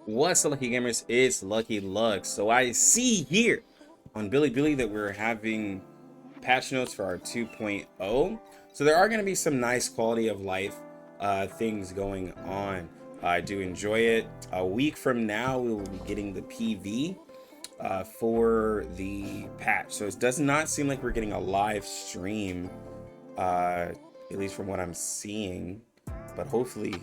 What's up, Lucky Gamers? It's Lucky Lux. So I see here on Billy that we're having patch notes for our 2.0. So there are going to be some nice quality of life things going on. I do enjoy it. A week from now, we will be getting the PV for the patch. So it does not seem like we're getting a live stream, at least from what I'm seeing. But hopefully,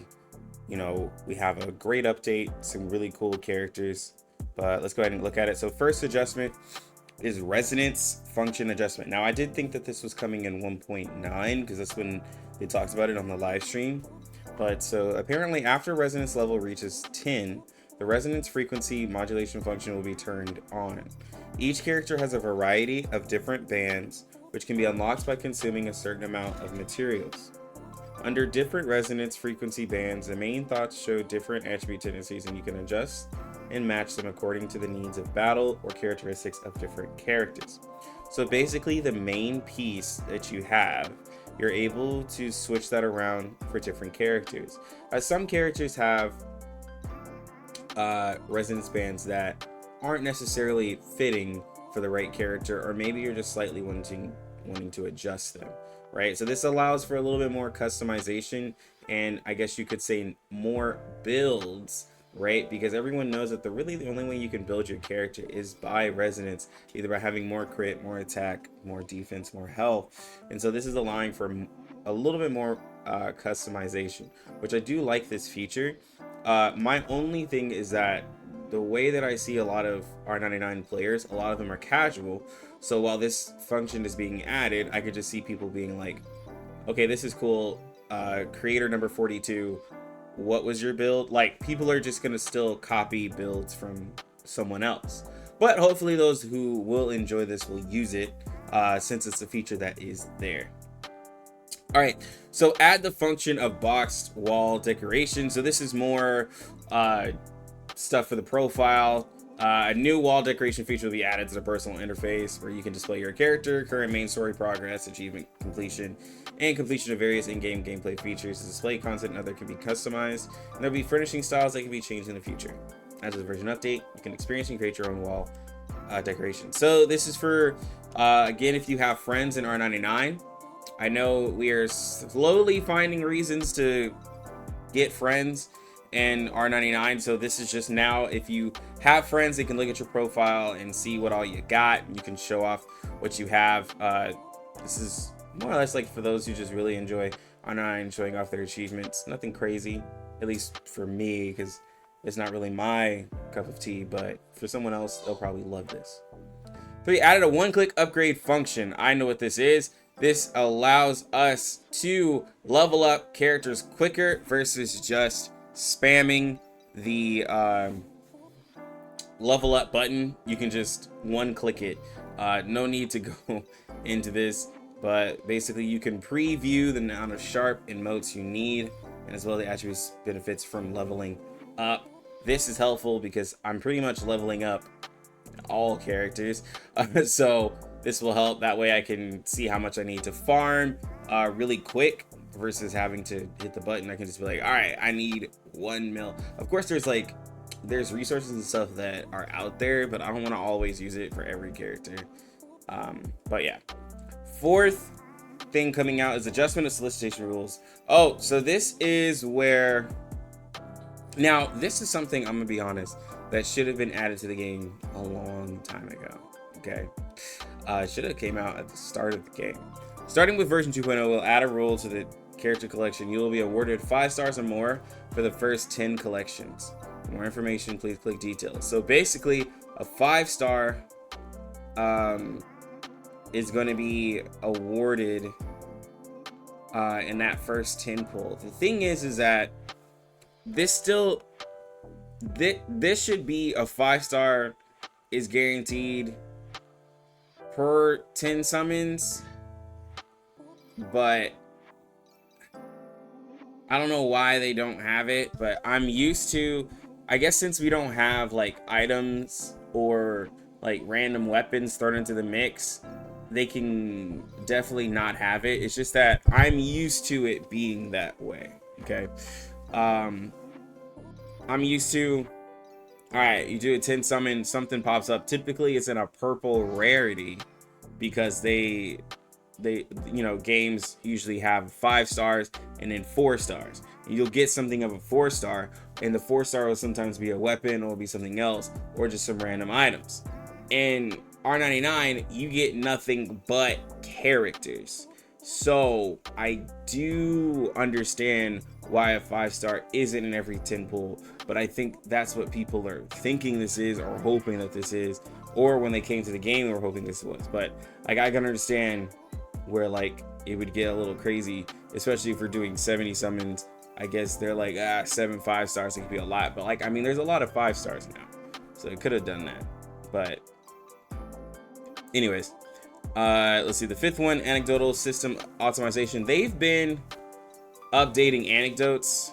we have a great update, some really cool characters. But let's go ahead and look at it. So first adjustment is resonance function adjustment. Now I did think that this was coming in 1.9 because that's when they talked about it on the live stream. But so apparently after resonance level reaches 10, the resonance frequency modulation function will be turned on. Each character has a variety of different bands, which can be unlocked by consuming a certain amount of materials. Under different resonance frequency bands, the main thoughts show different attribute tendencies, and you can adjust and match them according to the needs of battle or characteristics of different characters. So basically, the main piece that you have, you're able to switch that around for different characters. As some characters have resonance bands that aren't necessarily fitting for the right character, or maybe you're just slightly wanting to adjust them. Right, so this allows for a little bit more customization, and I guess you could say more builds, right? Because everyone knows that the only way you can build your character is by resonance, either by having more crit, more attack, more defense, more health. And so this is allowing for a little bit more customization, which I do like this feature. My only thing is that the way that I see a lot of R99 players, a lot of them are casual. So while this function is being added, I could just see people being like, okay, this is cool. Creator number 42, what was your build? Like, people are just going to still copy builds from someone else. But hopefully those who will enjoy this will use it, since it's a feature that is there. All right, so add the function of boxed wall decoration. So this is more stuff for the profile. A new wall decoration feature will be added to the personal interface where you can display your character, current main story progress, achievement completion, and completion of various in-game gameplay features. The display content and other can be customized, and there'll be furnishing styles that can be changed in the future. As a version update, you can experience and create your own wall decoration. So this is for, again, if you have friends in R99. I know we are slowly finding reasons to get friends and R99, so this is just now, if you have friends, they can look at your profile and see what all you got. You can show off what you have. This is more or less like for those who just really enjoy R99 showing off their achievements. Nothing crazy, at least for me, because it's not really my cup of tea, but for someone else, they'll probably love this. So we added a one-click upgrade function. I know what this is. This allows us to level up characters quicker versus just spamming the level up button. You can just one click it. No need to go into this, but basically you can preview the amount of sharp emotes you need, and as well the attributes benefits from leveling up. This is helpful because I'm pretty much leveling up all characters, so this will help. That way I can see how much I need to farm really quick versus having to hit the button. I can just be like, all right, I need 1 mil. Of course, there's resources and stuff that are out there, but I don't want to always use it for every character. But yeah, fourth thing coming out is adjustment of solicitation rules. Oh, so this is where, now this is something, I'm gonna be honest, that should have been added to the game a long time ago. Okay, should have came out at the start of the game. Starting with version 2.0, we'll add a rule to the character collection. You will be awarded 5 stars or more for the first 10 collections. For more information, please click details. So basically, a 5-star is going to be awarded in that first 10 pull. The thing is that this still, this should be a 5-star is guaranteed per 10 summons, but I don't know why they don't have it. But I'm used to, I guess since we don't have like items or like random weapons thrown into the mix, they can definitely not have it. It's just that I'm used to it being that way. Okay, I'm used to All right, you do a 10 summon, something pops up. Typically it's in a purple rarity because games usually have 5 stars and then 4 stars. You'll get something of a 4-star, and the 4-star will sometimes be a weapon, or be something else, or just some random items. In R99 you get nothing but characters. So I do understand why a 5-star isn't in every 10 pull, but I think that's what people are thinking this is, or hoping that this is, or when they came to the game they were hoping this was. But like, I can understand where like it would get a little crazy, especially if we're doing 70 summons. I guess they're like, 7 5-stars, it could be a lot, but like, I mean, there's a lot of 5-stars now, so it could have done that. But anyways, let's see, the 5th one, anecdotal system optimization. They've been updating anecdotes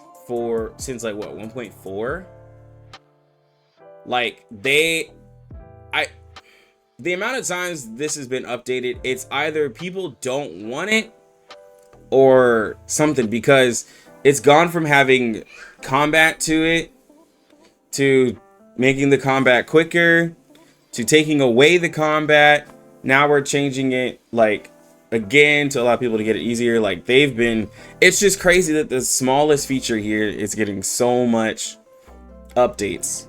since like what, 1.4. like the amount of times this has been updated, it's either people don't want it or something, because it's gone from having combat to it, to making the combat quicker, to taking away the combat. Now we're changing it like again to allow people to get it easier. Like, it's just crazy that the smallest feature here is getting so much updates.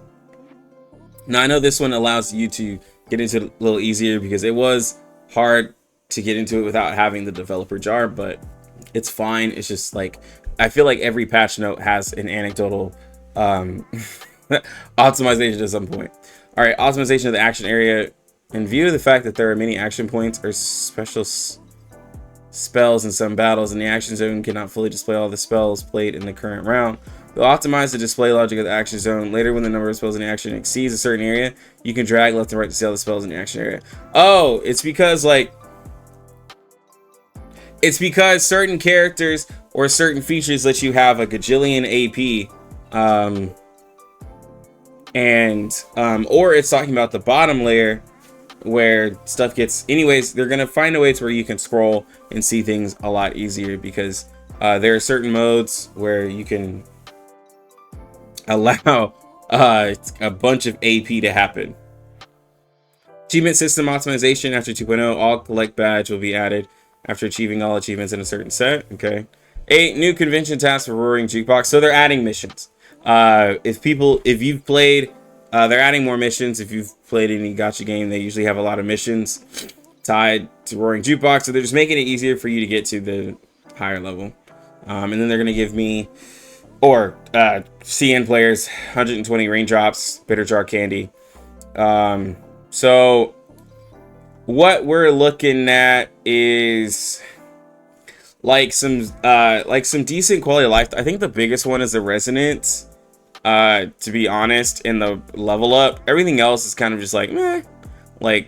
Now I know this one allows you to get into it a little easier, because it was hard to get into it without having the developer jar, but it's fine. It's just like, I feel like every patch note has an anecdotal optimization at some point. All right, optimization of the action area. In view of the fact that there are many action points or special spells in some battles, and the action zone cannot fully display all the spells played in the current round, we'll optimize the display logic of the action zone. Later, when the number of spells in action exceeds a certain area, you can drag left and right to see all the spells in the action area. Oh, it's because certain characters or certain features let you have a gajillion AP, or it's talking about the bottom layer where stuff gets. Anyways, they're gonna find a way to where you can scroll and see things a lot easier, because there are certain modes where you can allow a bunch of AP to happen. Achievement system optimization. After 2.0, all collect badge will be added after achieving all achievements in a certain set. Okay. 8 new convention tasks for Roaring Jukebox. So they're adding missions. If you've played, they're adding more missions. If you've played any gacha game, they usually have a lot of missions tied to Roaring Jukebox. So they're just making it easier for you to get to the higher level. And then they're going to give me, or CN players, 120 raindrops, bitter jar candy. So what we're looking at is like some decent quality of life. I think the biggest one is the resonance, to be honest, in the level up. Everything else is kind of just like meh. I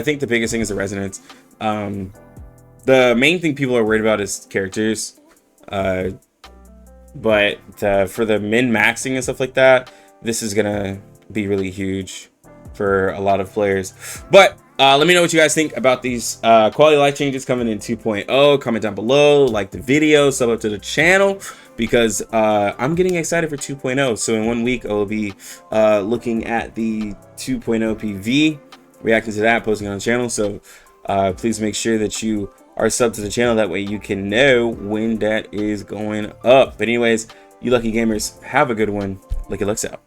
think the biggest thing is the resonance. The main thing people are worried about is characters, but for the min-maxing and stuff like that, this is gonna be really huge for a lot of players. But let me know what you guys think about these quality of life changes coming in 2.0. Comment down below, like the video, sub up to the channel, because I'm getting excited for 2.0. So in 1 week I will be looking at the 2.0 PV, reacting to that, posting on the channel. So please make sure that you are subbed to the channel, that way you can know when that is going up. But anyways, you lucky gamers, have a good one. Lucky Lux out.